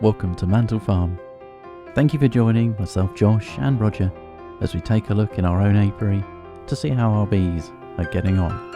Welcome to Mantel Farm. Thank you for joining myself, Josh and Roger as we take a look in our own apiary to see how our bees are getting on.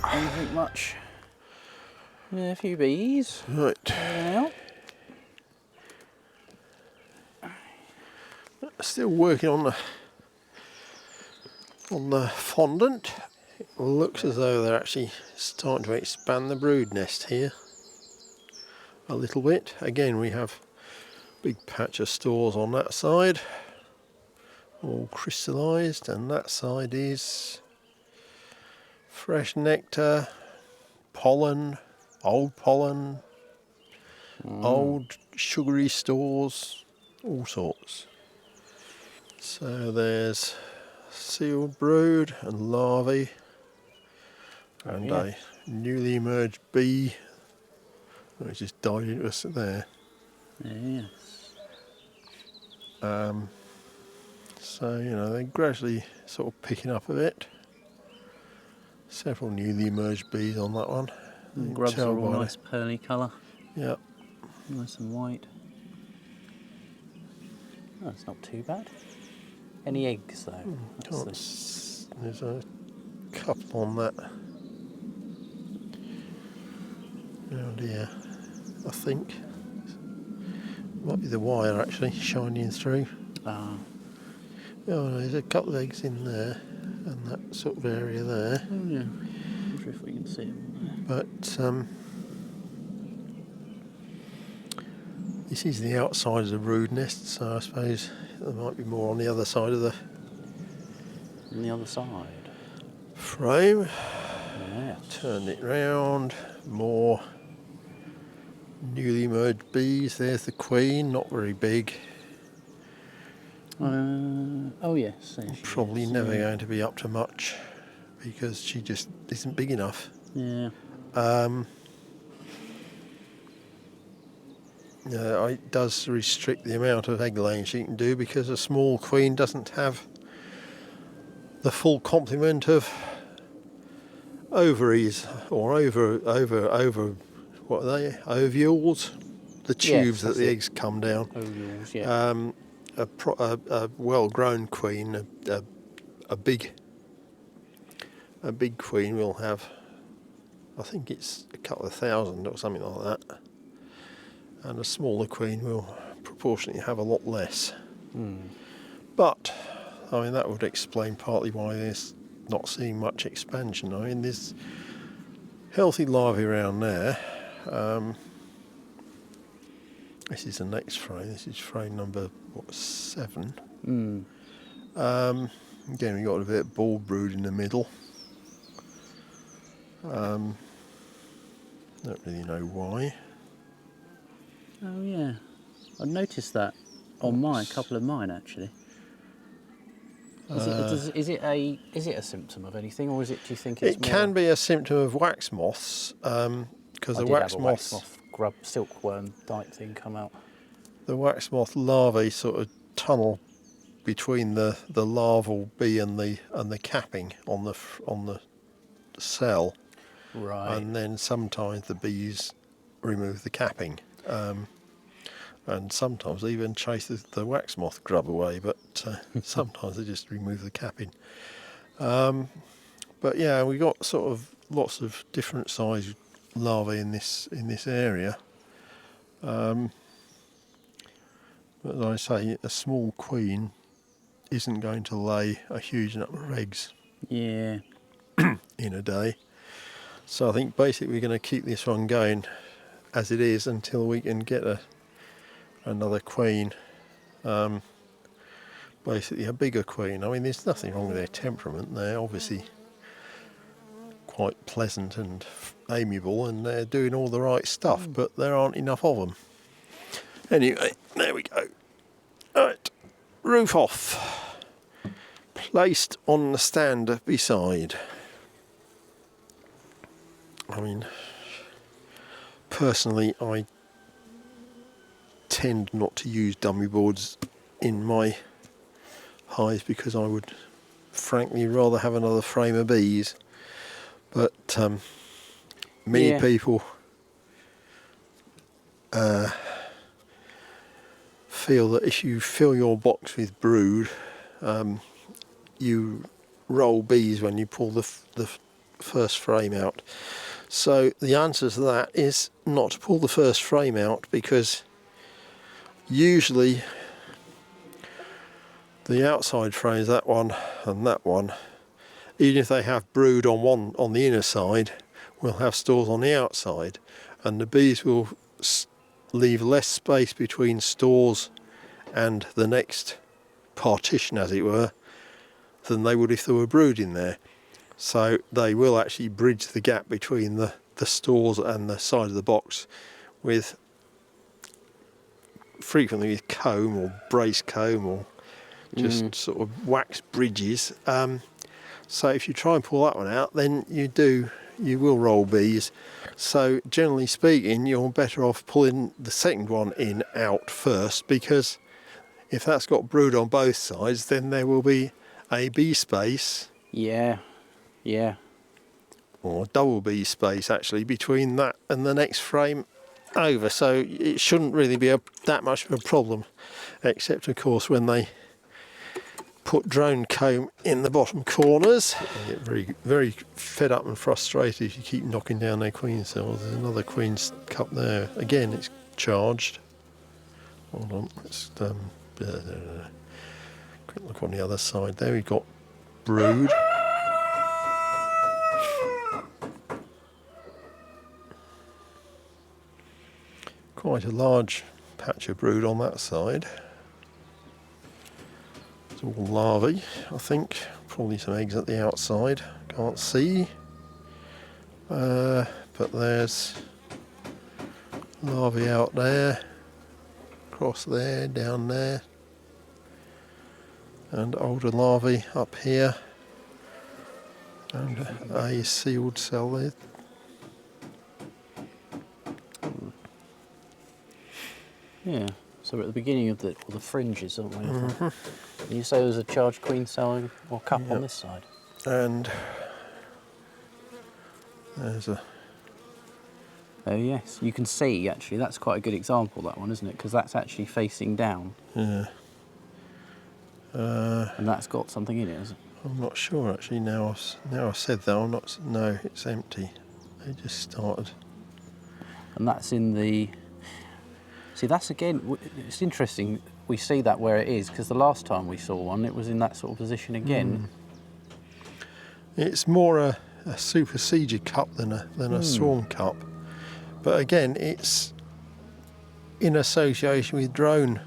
Anything much? Yeah, a few bees. Right. Still working on the fondant. It looks as though they're actually starting to expand the brood nest here a little bit. Again, we have a big patch of stores on that side, all crystallised, and that side is fresh nectar, pollen, old sugary stores, all sorts. So there's sealed brood and larvae and a newly emerged bee which just died into us there. Yes. So, they're gradually sort of picking up a bit. Several newly emerged bees on that one. Grubs are all nice pearly colour. Yep. Nice and white. Oh, it's not too bad. Any eggs though? There's a couple on that. Oh dear. I think. Might be the wire actually shining through. Ah. Oh no, there's a couple of eggs in there. And that sort of area there. Oh yeah. I wonder if we can see them there. But this is the outside of the brood nest, so I suppose there might be more on the other side of the frame. Yes. Turn it round. More newly emerged bees. There's the queen, not very big. Oh yes. Probably never going to be up to much because she just isn't big enough. Yeah. It does restrict the amount of egg laying she can do because a small queen doesn't have the full complement of ovaries or over what are they? Ovules, the tubes that the eggs come down. Ovules, yeah. A well-grown queen, a big queen will have, I think it's a couple of thousand or something like that, and a smaller queen will proportionately have a lot less. But I mean that would explain partly why there's not seeing much expansion. I mean there's healthy larvae around there. This is the next frame. This is frame number 7. Again, we've got a bit of ball brood in the middle. Don't really know why. Oh yeah, I noticed that on a couple of mine actually. Is it a symptom of anything, or is it? Do you think it's? It can be a symptom of wax moths, because the wax moth grub silkworm type thing come out. The wax moth larvae sort of tunnel between the larval bee and the capping on the cell, right? And then sometimes the bees remove the capping, and sometimes they even chase the wax moth grub away. But sometimes they just remove the capping. But yeah, we got sort of lots of different size larvae in this area. But as I say, a small queen isn't going to lay a huge number of eggs. Yeah. In a day. So I think basically we're going to keep this one going as it is until we can get another queen. Basically a bigger queen. I mean, there's nothing wrong with their temperament. They're obviously quite pleasant and amiable, and they're doing all the right stuff, but there aren't enough of them. Anyway, there we go. Right, roof off. Placed on the stand beside. I mean, personally, I tend not to use dummy boards in my hives because I would frankly rather have another frame of bees. But many people feel that if you fill your box with brood, you roll bees when you pull the first frame out. So the answer to that is not to pull the first frame out, because usually the outside frames, that one and that one, even if they have brood on the inner side, will have stores on the outside, and the bees will leave less space between stores and the next partition, as it were, than they would if there were brood in there. So they will actually bridge the gap between the stores and the side of the box with frequently with comb or brace comb or just sort of wax bridges. So if you try and pull that one out, then you will roll bees. So generally speaking, you're better off pulling the second one out first, because if that's got brood on both sides, then there will be a bee space. Yeah. Or double bee space actually between that and the next frame over. So it shouldn't really be that much of a problem, except of course when they put drone comb in the bottom corners. They get very, very fed up and frustrated if you keep knocking down their queen cells. There's another queen's cup there. Again, it's charged. Hold on, let's quick look on the other side there. We've got brood. Quite a large patch of brood on that side. It's all larvae, I think. Probably some eggs at the outside. Can't see. But there's larvae out there, across there, down there, and older larvae up here, and a sealed cell there. Yeah, so we're at the beginning of the fringes, aren't we? Mm-hmm. You say there's a charged queen cell or cup on this side? And there's a... Oh yes, you can see actually, that's quite a good example, that one, isn't it? Because that's actually facing down. Yeah. And that's got something in it, isn't it? I'm not sure actually, now I've said that, I'm not... No, it's empty. They just started. And that's in the... See, that's again, it's interesting we see that where it is, because the last time we saw one, it was in that sort of position again. It's more a superseded cup than a swarm cup. But again, it's in association with drone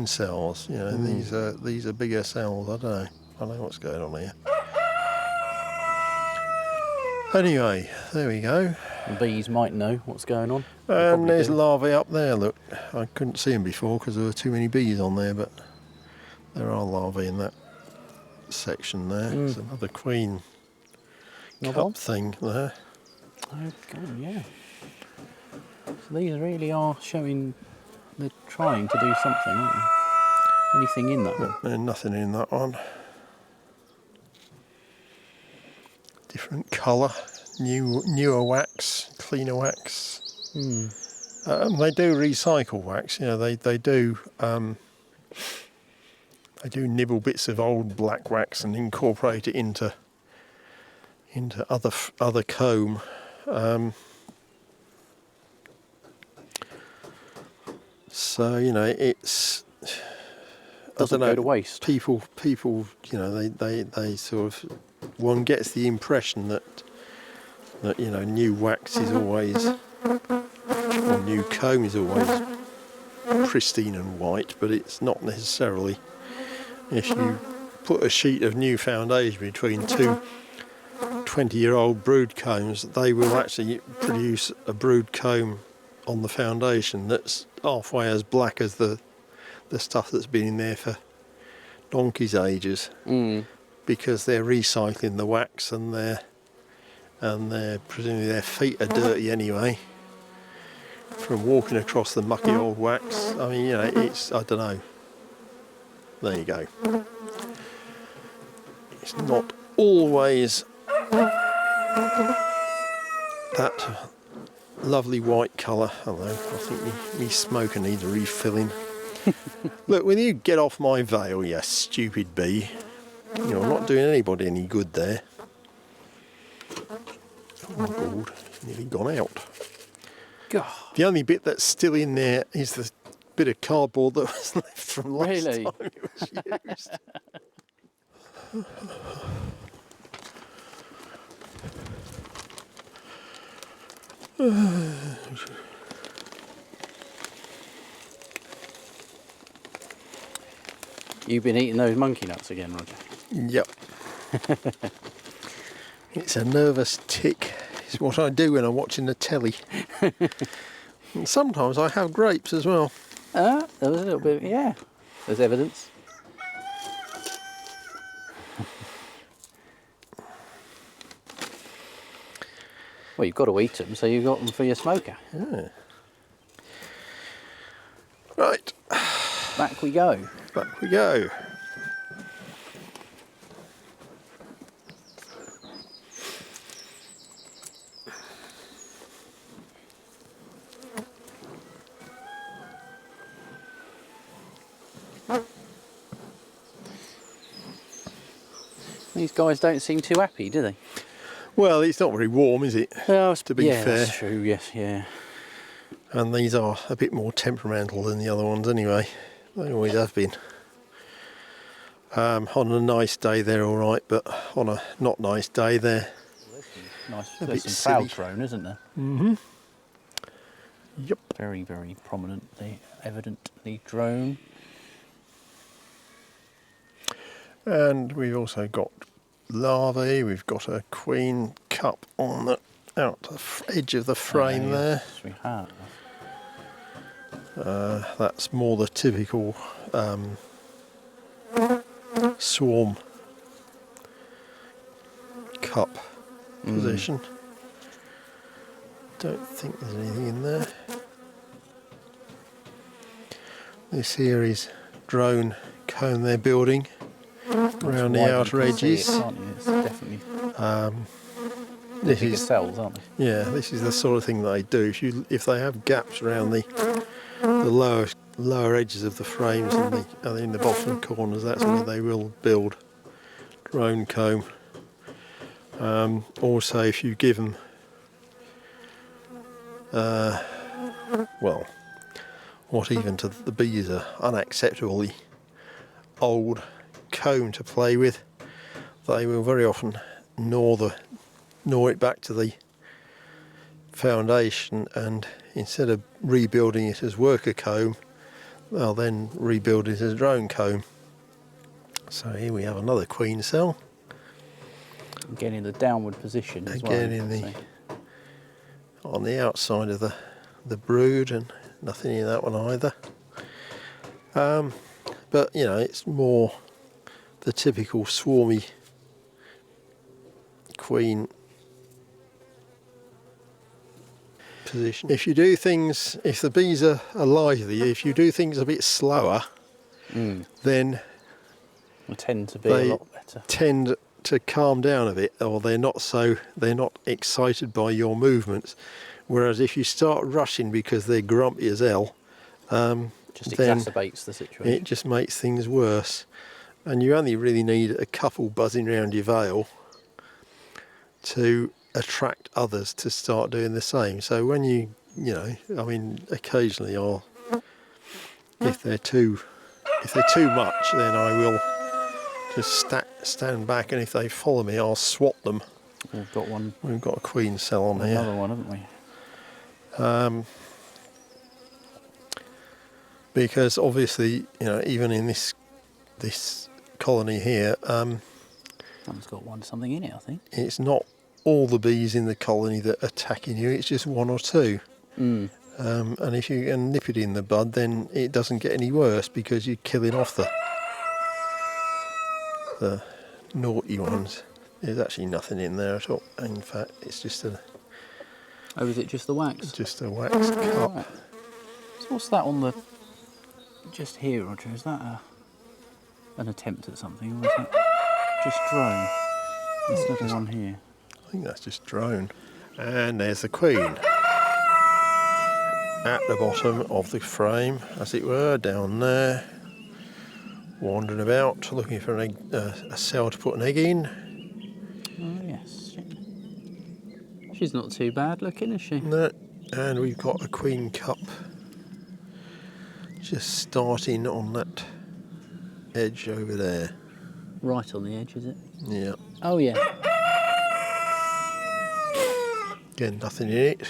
cells. You know, these are bigger cells. I don't know what's going on here. Anyway, there we go. The bees might know what's going on. And there's larvae up there, look. I couldn't see them before because there were too many bees on there, but there are larvae in that section there. There's another queen cup thing there. Oh, God, yeah. So these really are showing they're trying to do something, aren't they? Anything in that one? There's nothing in that one. Different colour, newer wax, cleaner wax. They do recycle wax. You know, they do nibble bits of old black wax and incorporate it into other comb. So you know, it's doesn't go to waste. People, you know, they sort of, one gets the impression that you know, new wax is always, or new comb is always pristine and white, but it's not necessarily. If you put a sheet of new foundation between two 20-year-old brood combs, they will actually produce a brood comb on the foundation that's halfway as black as the stuff that's been in there for donkey's ages, because they're recycling the wax and they're and presumably their feet are dirty anyway from walking across the mucky old wax. I mean, you know, it's, I don't know. There you go. It's not always that lovely white colour, although I think me smoker needs a refilling. Look, will you get off my veil, you stupid bee? You know, I'm not doing anybody any good there. Oh my god, it's nearly gone out. God. The only bit that's still in there is the bit of cardboard that was left from last Really? time it was used. You've been eating those monkey nuts again, Roger? Yep. It's a nervous tick. It's what I do when I'm watching the telly. And sometimes I have grapes as well. There was a little bit, yeah. There's evidence. Well, you've got to eat them, so you've got them for your smoker. Yeah. Right, Back we go. back we go. These guys don't seem too happy, do they? Well, it's not very warm, is it? Oh, To be yeah, fair. that's true, yes, yeah. And these are a bit more temperamental than the other ones anyway. They always have been. On a nice day they're alright, but on a not nice day they're Nice, a there's bit some proud silly. drone, isn't there? Yep. Very, very prominently, evidently drone. And we've also got larvae, we've got a queen cup on the edge of the frame there. Yes, we have. That's more the typical swarm cup position. Don't think there's anything in there. This here is drone comb they're building around the Wide, outer you can see edges. it, can't you? It's definitely This bigger is cells, aren't they? Yeah, this is the sort of thing that they do. If they have gaps around the lower edges of the frames and in the bottom corners, that's where they will build drone comb. Also, if you give them, well, what even to the bees are unacceptably old comb to play with, they will very often gnaw it back to the foundation, and instead of rebuilding it as worker comb, they'll then rebuild it as drone comb. So here we have another queen cell. Again in the downward position as well. Again you in can the see. on the outside of the brood, and nothing in that one either. But you know, it's more the typical swarmy queen position. If you do things, if the bees are lively, if you do things a bit slower, then They tend to be they a lot better. tend to calm down a bit, or they're not excited by your movements. Whereas if you start rushing because they're grumpy as hell, Just then exacerbates the situation. it just makes things worse. And you only really need a couple buzzing around your veil to attract others to start doing the same. So when you know, I mean, occasionally if they're too much, then I will just stand back, and if they follow me, I'll swat them. We've got one, We've got a queen cell on here. another one, haven't we? Because obviously, you know, even in this colony here, One's got something in it, I think. it's not all the bees in the colony that are attacking you, it's just one or two. And if you can nip it in the bud, then it doesn't get any worse, because you're killing off the naughty ones. There's actually nothing in there at all. In fact, it's just a Oh, is it just the wax? wax cup. Right. So what's that on the... just here, Roger? Is that an attempt at something, or is that just drone? Instead of one here. I think that's just drone. And there's the queen. At the bottom of the frame, as it were, down there. Wandering about, looking for an egg, a cell to put an egg in. Oh, yes. She's not too bad looking, is she? No. And we've got a queen cup just starting on that edge over there. Right on the edge, is it? Yeah. Oh, yeah. Again, nothing in it.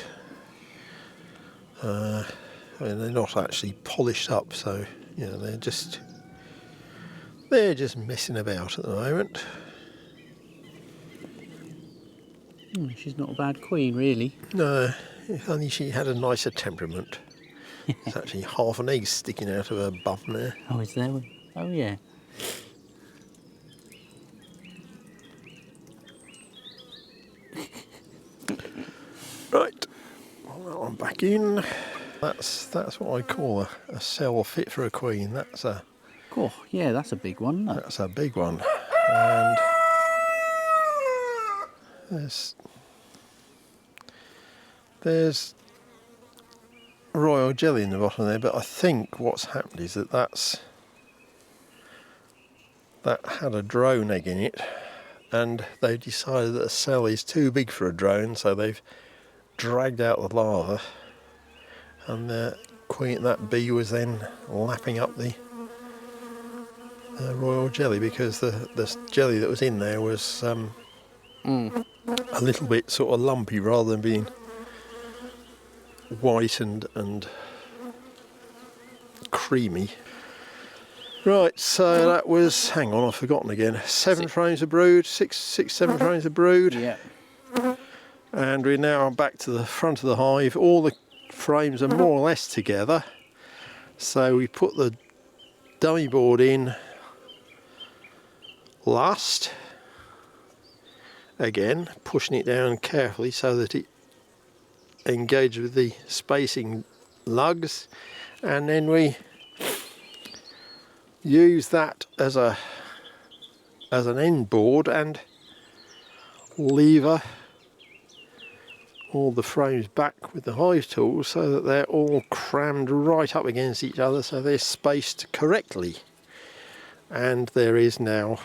I mean, they're not actually polished up, so you know they're just messing about at the moment. She's not a bad queen, really. No, if only she had a nicer temperament. There's actually half an egg sticking out of her bum there. Oh, is there one? Oh, yeah. Right, put that one back in. That's what I call a cell fit for a queen. Cool. Yeah, that's a big one, isn't it? That's a big one. And there's royal jelly in the bottom there, but I think what's happened is that had a drone egg in it, and they've decided that a cell is too big for a drone, so they've dragged out the larva, and that bee was then lapping up the royal jelly, because the jelly that was in there was a little bit sort of lumpy rather than being white and creamy. Right, so that was, hang on, I've forgotten again, 7 frames of brood, 7 frames of brood. Yeah. And we're now back to the front of the hive. All the frames are more or less together. So we put the dummy board in last. Again, pushing it down carefully so that it engages with the spacing lugs. And then we use that as an end board and lever all the frames back with the hive tools so that they're all crammed right up against each other, so they're spaced correctly. And there is now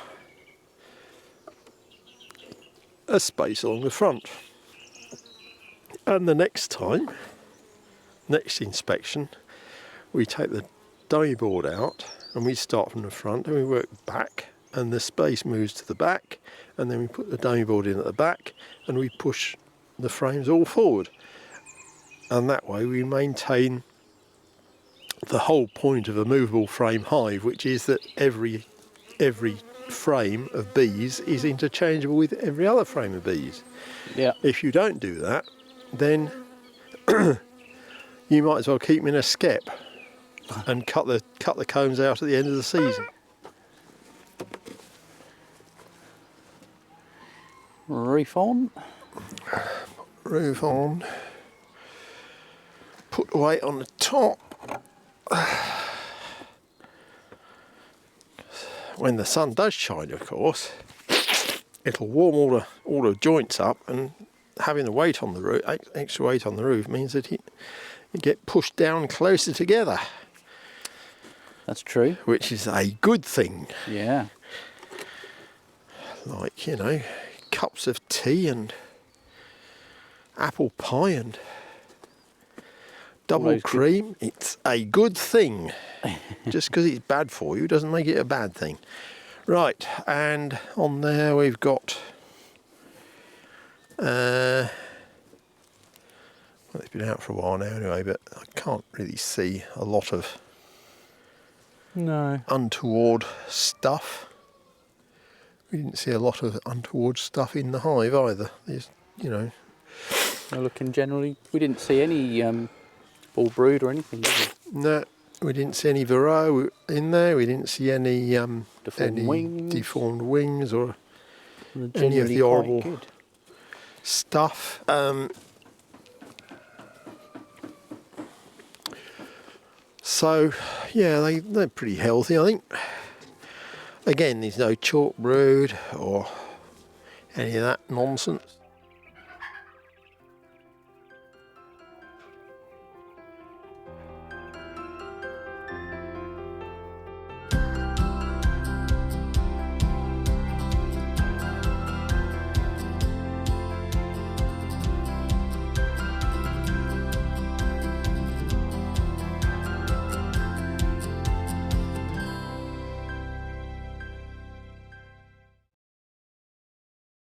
a space along the front. And the next inspection, we take the dummy board out and we start from the front and we work back, and the space moves to the back, and then we put the dummy board in at the back and we push the frames all forward, and that way we maintain the whole point of a movable frame hive, which is that every frame of bees is interchangeable with every other frame of bees. Yeah. If you don't do that, then you might as well keep them in a skep and cut the combs out at the end of the season. Roof on. Roof on. Put the weight on the top. When the sun does shine, of course, it'll warm all the joints up, and having the weight on the roof, extra weight on the roof, means that it get pushed down closer together. That's true. Which is a good thing. Yeah. Like, you know, cups of tea and apple pie and double cream. It's a good thing. Just because it's bad for you doesn't make it a bad thing. Right, and on there we've got well, it's been out for a while now anyway, but I can't really see a lot of untoward stuff. We didn't see a lot of untoward stuff in the hive either. There's, you know. Well, looking generally, we didn't see any ball brood or anything, did we? No, we didn't see any varroa in there. We didn't see any deformed wings or They're any of generally the quite horrible good. stuff. So yeah, they're pretty healthy, I think. Again, there's no chalk brood or any of that nonsense.